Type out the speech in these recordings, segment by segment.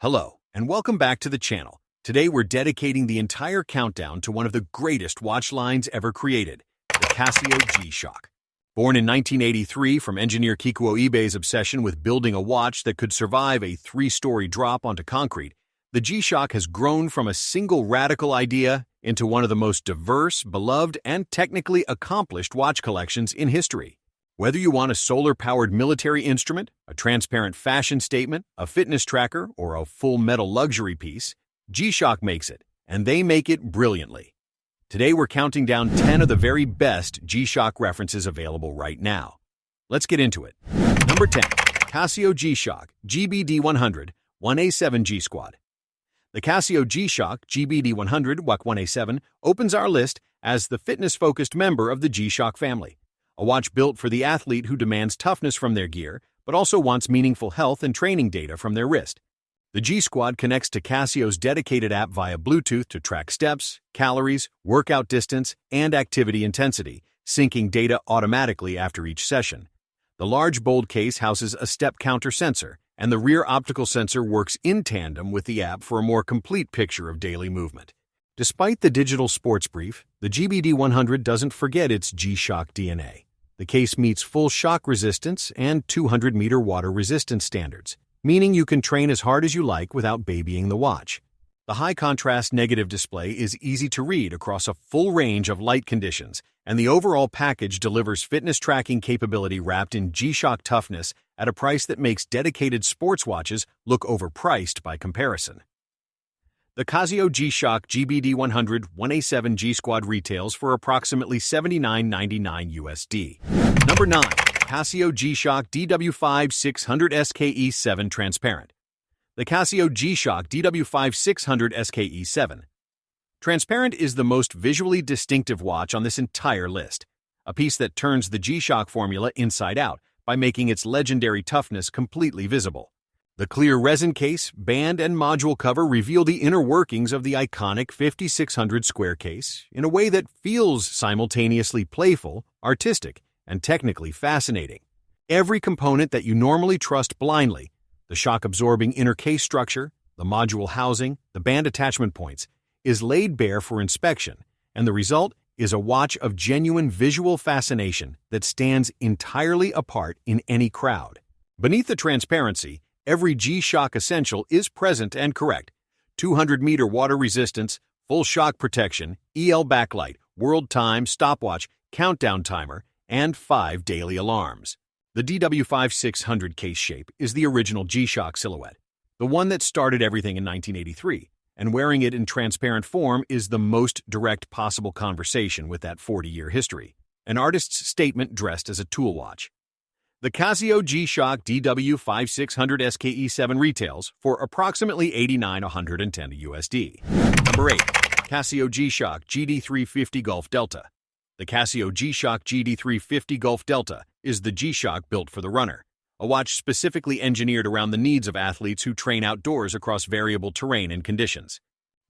Hello, and welcome back to the channel. Today we're dedicating the entire countdown to one of the greatest watch lines ever created, the Casio G Shock. Born in 1983 from engineer Kikuo Ibei's obsession with building a watch that could survive a 3-story drop onto concrete, the G Shock has grown from a single radical idea into one of the most diverse, beloved, and technically accomplished watch collections in history. Whether you want a solar-powered military instrument, a transparent fashion statement, a fitness tracker, or a full metal luxury piece, G Shock makes it, and they make it brilliantly. Today we're counting down 10 of the very best G Shock references available right now. Let's get into it. Number 10. Casio G Shock GBD100 1A7 G Squad. The Casio G Shock GBD100 1A7 opens our list as the fitness-focused member of the G Shock family. A watch built for the athlete who demands toughness from their gear, but also wants meaningful health and training data from their wrist. The G Squad connects to Casio's dedicated app via Bluetooth to track steps, calories, workout distance, and activity intensity, syncing data automatically after each session. The large, bold case houses a step counter sensor, and the rear optical sensor works in tandem with the app for a more complete picture of daily movement. Despite the digital sports brief, the GBD100 doesn't forget its G Shock DNA. The case meets full shock resistance and 200-meter water resistance standards, meaning you can train as hard as you like without babying the watch. The high-contrast negative display is easy to read across a full range of light conditions, and the overall package delivers fitness tracking capability wrapped in G Shock toughness at a price that makes dedicated sports watches look overpriced by comparison. The Casio G Shock GBD100 1A7 G Squad retails for approximately $79.99 USD. Number 9. Casio G Shock DW5600SKE Transparent. The Casio G Shock DW5600SKE Transparent is the most visually distinctive watch on this entire list, a piece that turns the G Shock formula inside out by making its legendary toughness completely visible. The clear resin case, band, and module cover reveal the inner workings of the iconic 5600 square case in a way that feels simultaneously playful, artistic, and technically fascinating. Every component that you normally trust blindly, the shock-absorbing inner case structure, the module housing, the band attachment points, is laid bare for inspection, and the result is a watch of genuine visual fascination that stands entirely apart in any crowd. Beneath the transparency, every G Shock essential is present and correct. 200-meter water resistance, full shock protection, EL backlight, world time, stopwatch, countdown timer, and 5 daily alarms. The DW5600 case shape is the original G Shock silhouette, the one that started everything in 1983, and wearing it in transparent form is the most direct possible conversation with that 40-year history, an artist's statement dressed as a tool watch. The Casio G Shock DW5600SKE retails for approximately $89.110 USD. Number 8. Casio G Shock GD350 Gulf Delta. The Casio G Shock GD350 Gulf Delta is the G Shock built for the runner, a watch specifically engineered around the needs of athletes who train outdoors across variable terrain and conditions.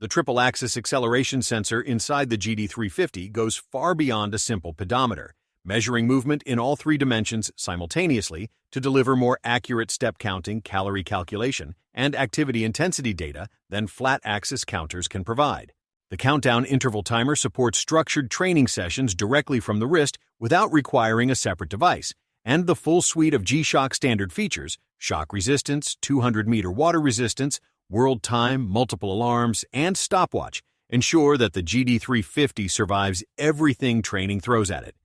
The triple-axis acceleration sensor inside the GD350 goes far beyond a simple pedometer, measuring movement in all 3 dimensions simultaneously to deliver more accurate step counting, calorie calculation, and activity intensity data than flat-axis counters can provide. The countdown interval timer supports structured training sessions directly from the wrist without requiring a separate device, and the full suite of G Shock standard features, shock resistance, 200-meter water resistance, world time, multiple alarms, and stopwatch, ensure that the GD350 survives everything training throws at it.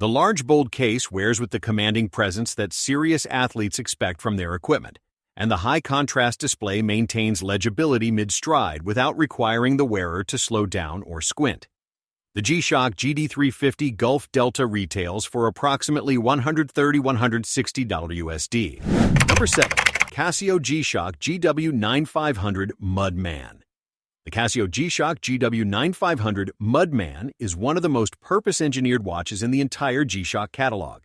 The large, bold case wears with the commanding presence that serious athletes expect from their equipment, and the high-contrast display maintains legibility mid-stride without requiring the wearer to slow down or squint. The G Shock GD350 Gulf Delta retails for approximately $130–160 USD. Number 7. Casio G Shock GW9500 Mudman. The Casio G Shock GW9500 Mudman is one of the most purpose-engineered watches in the entire G Shock catalog.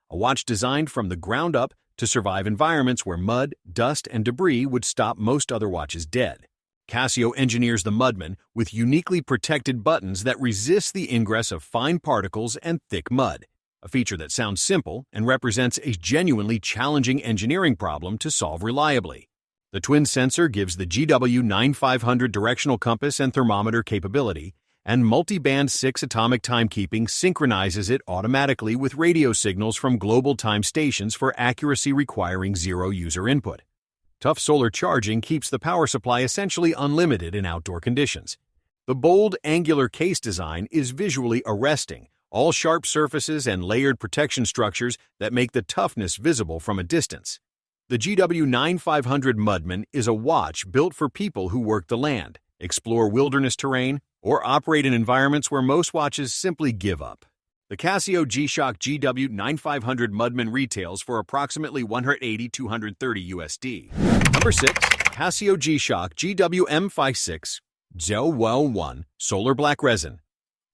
A watch designed from the ground up to survive environments where mud, dust, and debris would stop most other watches dead. Casio engineers the Mudman with uniquely protected buttons that resist the ingress of fine particles and thick mud, a feature that sounds simple and represents a genuinely challenging engineering problem to solve reliably. The twin sensor gives the GW9500 directional compass and thermometer capability, and multi-band 6 atomic timekeeping synchronizes it automatically with radio signals from global time stations for accuracy requiring zero user input. Tough solar charging keeps the power supply essentially unlimited in outdoor conditions. The bold, angular case design is visually arresting, all sharp surfaces and layered protection structures that make the toughness visible from a distance. The GW9500 Mudman is a watch built for people who work the land, explore wilderness terrain, or operate in environments where most watches simply give up. The Casio G Shock GW9500 Mudman retails for approximately $180–230 USD. Number 6. Casio G Shock GWM5610 Solar Black Resin.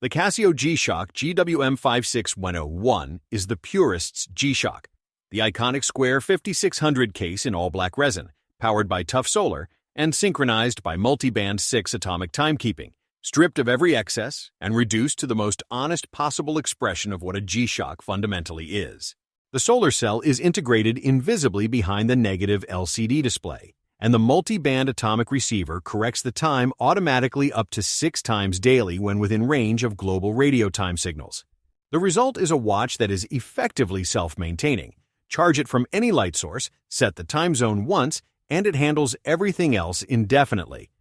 The Casio G Shock GWM5610 is the purist's G Shock, the iconic square 5600 case in all-black resin, powered by tough solar and synchronized by multi-band 6 atomic timekeeping, stripped of every excess and reduced to the most honest possible expression of what a G Shock fundamentally is. The solar cell is integrated invisibly behind the negative LCD display, and the multi-band atomic receiver corrects the time automatically up to 6 times daily when within range of global radio time signals. The result is a watch that is effectively self-maintaining. Charge it from any light source, set the time zone once, and it handles everything else indefinitely.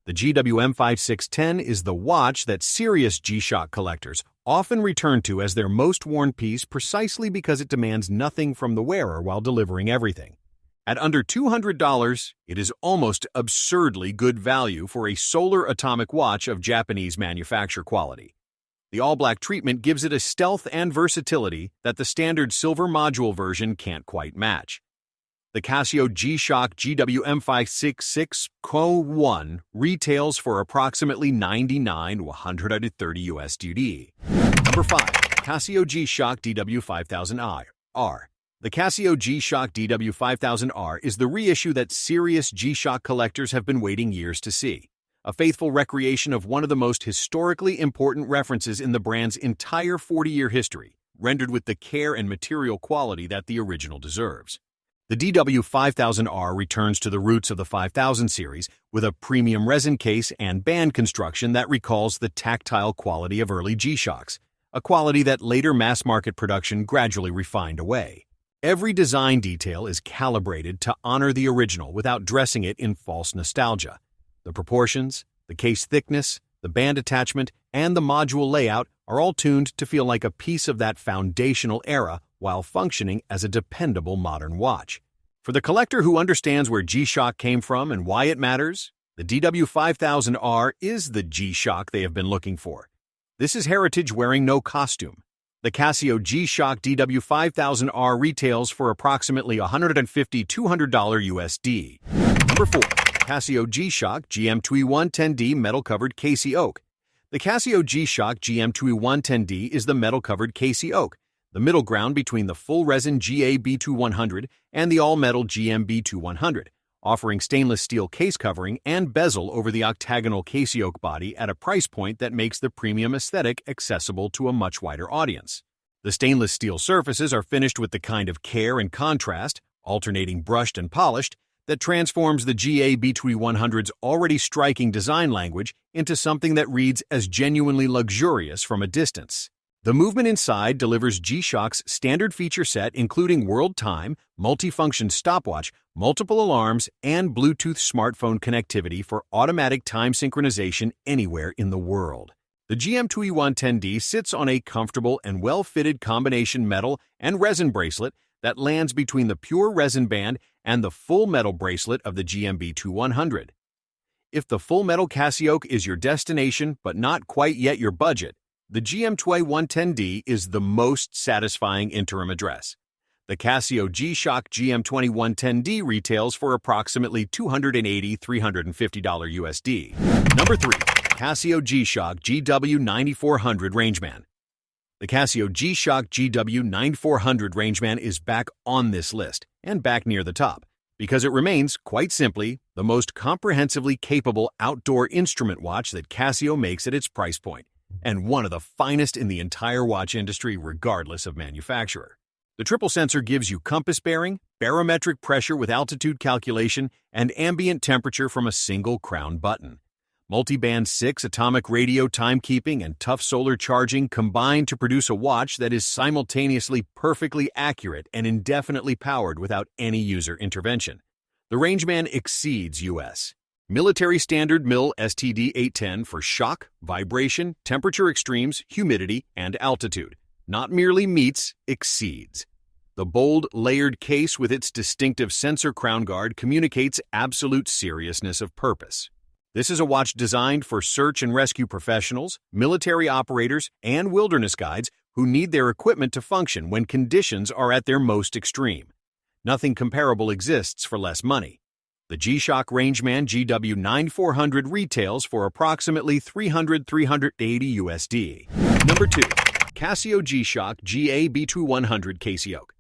The GWM5610 is the watch that serious G Shock collectors often return to as their most worn piece precisely because it demands nothing from the wearer while delivering everything. At under $200, it is almost absurdly good value for a solar atomic watch of Japanese manufacture quality. The all-black treatment gives it a stealth and versatility that the standard silver module version can't quite match. The Casio G Shock GWM5610 retails for approximately $99–130 USD. Number 5. Casio G Shock DW5000R. The Casio G Shock DW5000R is the reissue that serious G Shock collectors have been waiting years to see. A faithful recreation of one of the most historically important references in the brand's entire 40-year history, rendered with the care and material quality that the original deserves. The DW5000R returns to the roots of the 5000 series with a premium resin case and band construction that recalls the tactile quality of early G Shocks, a quality that later mass-market production gradually refined away. Every design detail is calibrated to honor the original without dressing it in false nostalgia. The proportions, the case thickness, the band attachment, and the module layout are all tuned to feel like a piece of that foundational era while functioning as a dependable modern watch. For the collector who understands where G Shock came from and why it matters, the DW5000R is the G Shock they have been looking for. This is heritage wearing no costume. The Casio G Shock DW5000R retails for approximately $150–200 USD. Number 4. Casio G Shock GM2110D Metal Covered CasiOak. The Casio G Shock GM2110D is the metal covered CasiOak, the middle ground between the full resin GA B2100 and the all-metal GM B2100, offering stainless steel case covering and bezel over the octagonal CasiOak body at a price point that makes the premium aesthetic accessible to a much wider audience. The stainless steel surfaces are finished with the kind of care and contrast, alternating brushed and polished, that transforms the GA B2100's already striking design language into something that reads as genuinely luxurious from a distance. The movement inside delivers G Shock's standard feature set including world time, multifunction stopwatch, multiple alarms, and Bluetooth smartphone connectivity for automatic time synchronization anywhere in the world. The GM2110D sits on a comfortable and well-fitted combination metal and resin bracelet that lands between the pure resin band and the full metal bracelet of the GM B2100. If the full metal CasiOak is your destination but not quite yet your budget, the GM2110D is the most satisfying interim address. The Casio G Shock GM2110D retails for approximately $280–350 USD. Number 3. Casio G Shock GW9400 Rangeman. The Casio G Shock GW9400 Rangeman is back on this list, and back near the top, because it remains, quite simply, the most comprehensively capable outdoor instrument watch that Casio makes at its price point, and one of the finest in the entire watch industry regardless of manufacturer. The triple sensor gives you compass bearing, barometric pressure with altitude calculation, and ambient temperature from a single crown button. Multiband 6 atomic radio timekeeping and tough solar charging combine to produce a watch that is simultaneously perfectly accurate and indefinitely powered without any user intervention. The Rangeman exceeds U.S. military standard MIL STD 810 for shock, vibration, temperature extremes, humidity, and altitude. Not merely meets, exceeds. The bold, layered case with its distinctive sensor crown guard communicates absolute seriousness of purpose. This is a watch designed for search and rescue professionals, military operators, and wilderness guides who need their equipment to function when conditions are at their most extreme. Nothing comparable exists for less money. The G Shock Rangeman GW9400 retails for approximately $380 USD. Number 2. Casio G Shock GA B2100 CasiOak.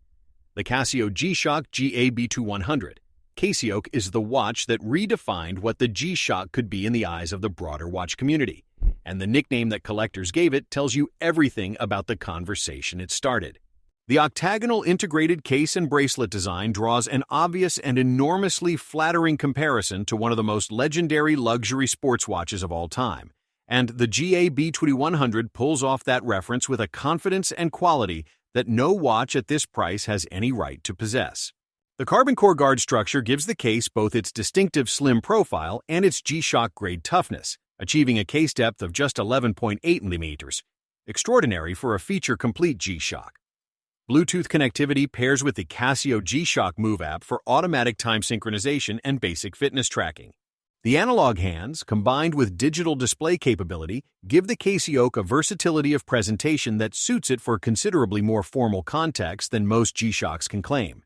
The Casio G Shock GA B2100 CasiOak is the watch that redefined what the G Shock could be in the eyes of the broader watch community, and the nickname that collectors gave it tells you everything about the conversation it started. The octagonal integrated case and bracelet design draws an obvious and enormously flattering comparison to one of the most legendary luxury sports watches of all time, and the GA B2100 pulls off that reference with a confidence and quality that no watch at this price has any right to possess. The carbon core guard structure gives the case both its distinctive slim profile and its G Shock grade toughness, achieving a case depth of just 11.8 mm, extraordinary for a feature-complete G Shock. Bluetooth connectivity pairs with the Casio G Shock Move app for automatic time synchronization and basic fitness tracking. The analog hands, combined with digital display capability, give the CasiOak a versatility of presentation that suits it for considerably more formal contexts than most G Shocks can claim.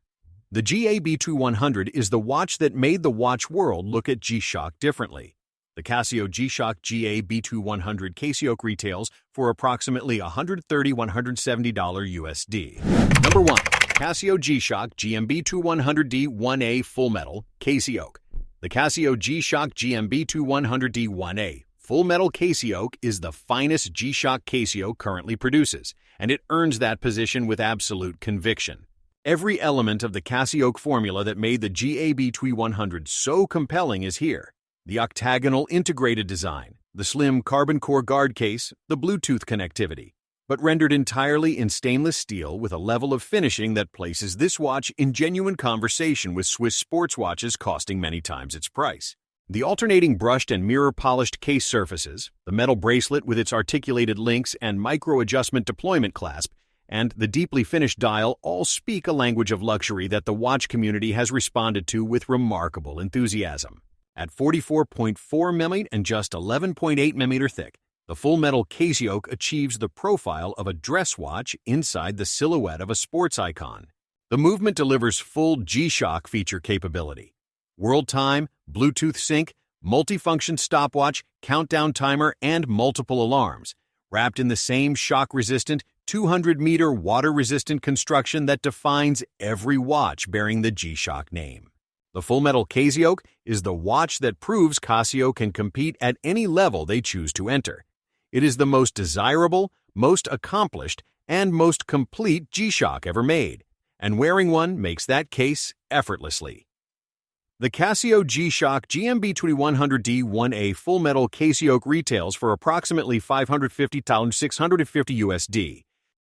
The GA B2100 is the watch that made the watch world look at G Shock differently. The Casio G Shock GA B2100 CasiOak retails for approximately $130–170 USD. Number 1. Casio G Shock GMB2100D1A Full Metal CasiOak. The Casio G Shock GMB2100D1A Full Metal CasiOak is the finest G Shock CasiOak currently produces, and it earns that position with absolute conviction. Every element of the CasiOak formula that made the GA B2100 so compelling is here. The octagonal integrated design, the slim carbon core guard case, the Bluetooth connectivity, but rendered entirely in stainless steel with a level of finishing that places this watch in genuine conversation with Swiss sports watches costing many times its price. The alternating brushed and mirror-polished case surfaces, the metal bracelet with its articulated links and micro-adjustment deployment clasp, and the deeply finished dial all speak a language of luxury that the watch community has responded to with remarkable enthusiasm. At 44.4 mm and just 11.8 mm thick, the Full Metal CasiOak achieves the profile of a dress watch inside the silhouette of a sports icon. The movement delivers full G Shock feature capability. World time, Bluetooth sync, multifunction stopwatch, countdown timer, and multiple alarms, wrapped in the same shock-resistant, 200-meter water-resistant construction that defines every watch bearing the G Shock name. The Full Metal CasiOak is the watch that proves Casio can compete at any level they choose to enter. It is the most desirable, most accomplished, and most complete G Shock ever made, and wearing one makes that case effortlessly. The Casio G Shock GMB2100D1A Full Metal CasiOak retails for approximately $550–650 USD.